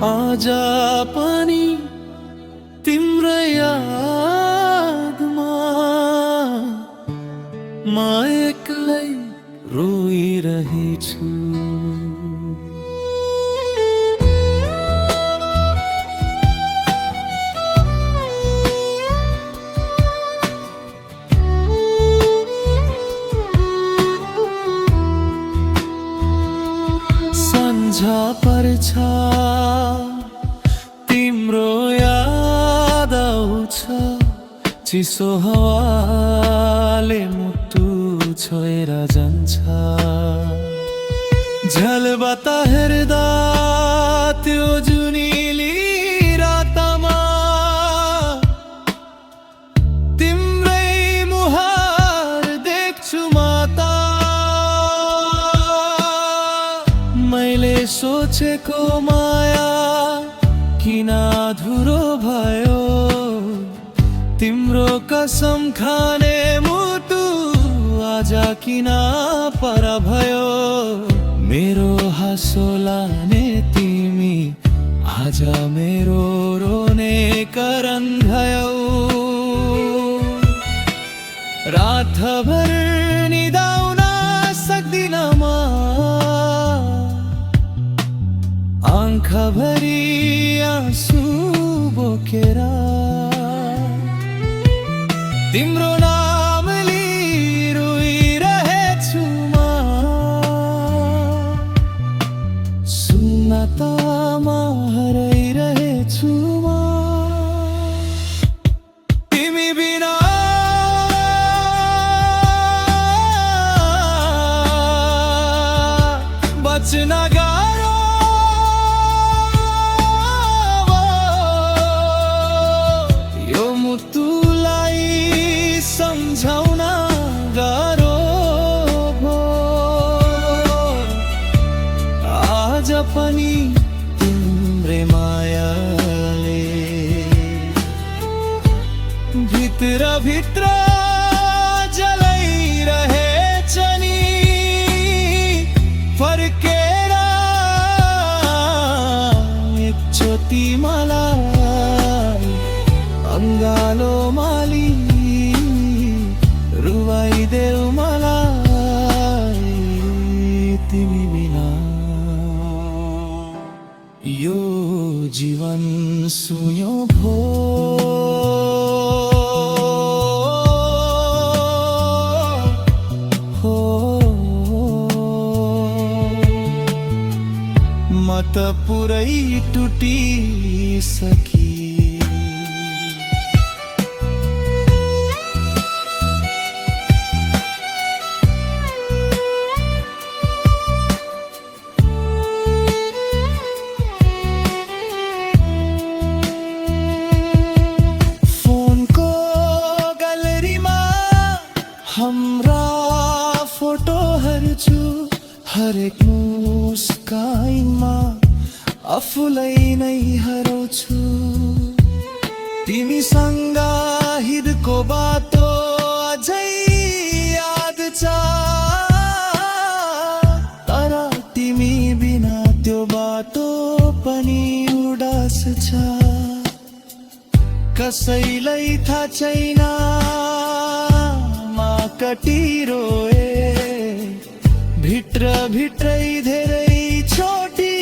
आजा पनि तिम्रो यादमा म एक्लै रोइरहेछु। सन्झा पर्छ तिम्रो याद आउँछ, चिसो हावाले मुटु छोएर जान्छ। झलबाट हेर्दा त्यो जुनिली रातमा तिम्रै मुहार देख्छु माता। मैले सोचेको माया किन अधुरो भयो, तिम्रो कसम खाने मुटु आज किन पर भयो। मेरो हाँसो लाने तिमी आज मेरो रोने कारण भयौ। रातभर निदाउन सक्दिन म, आँखाभरि आँसु बोकेर तिम्रो नाम लिइरहेछु म। सुन्नतामा हराइरहेछु म। तिमी बिना बच्न गाह्रो, यो मुटुलाई सम्झाउन गाह्रो भो। आज पनि तिम्रै मायाले भित्र भित्र जलाइरहेछ नि। फर्केर एकचोटि मलाई अङ्गालो माली रुवाइदेऊ मलाई। तिमी बिना यो जीवन सुन्यो भो। म त पुरै टुटिसकी। फोनको ग्यालेरीमा हाम्रा फोटोहरू छु, हरेक मुस्कानमा आफूलाई नै हराउँछु। तिमीसँग हिँडेको बाटो अझै याद छ, तर तिमी बिना त्यो बाटो पनि उदास छ। कसैलाई थाहा छैन म कति रोए, भित्र भित्रै धेरै छोटी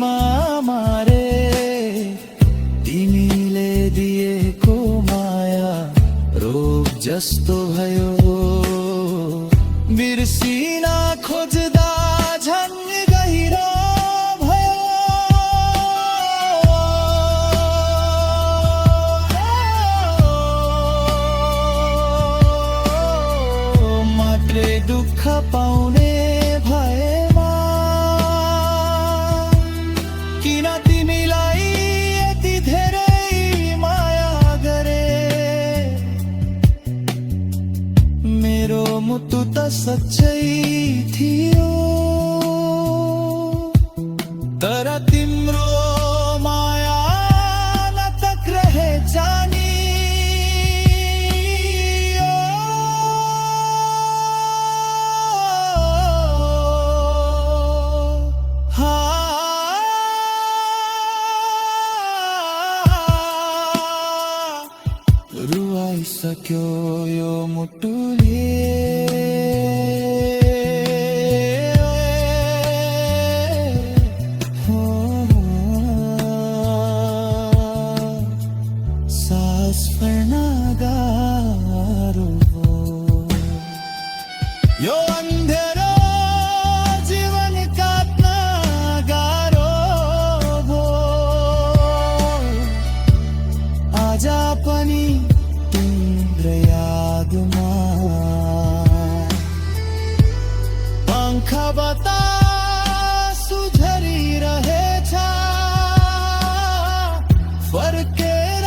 मारे। तिमीले दिएको माया रोग जस्तो भयो, बिर्सिन खोज्दा झन् गहिरो भयो। मात्रै दुःख पाउने भएमा किन तिमीलाई यति धेरै माया गरे। मेरो मुटु त सच्चै थियो, तर तिम्रो माया सक्यो यो मुटुले सास फेर्न गाह्रो भयो। यो अन्धेरो जीवन काट्न गाह्रो भयो। आज पनि तिम्रो यादमा पंख बतासु झरिरहेछ। फर्केर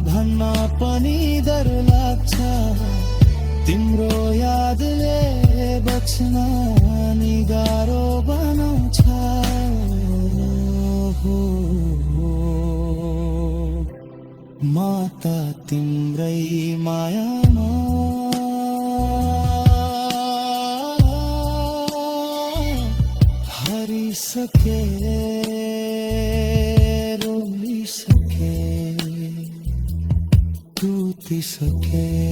भन्न पनि डर लाग्छ। तिम्रो यादले बच्न नि गाह्रो बनाउँछ। म त तिम्रै मायामा हरिसके, रोइसके, टुटिसके।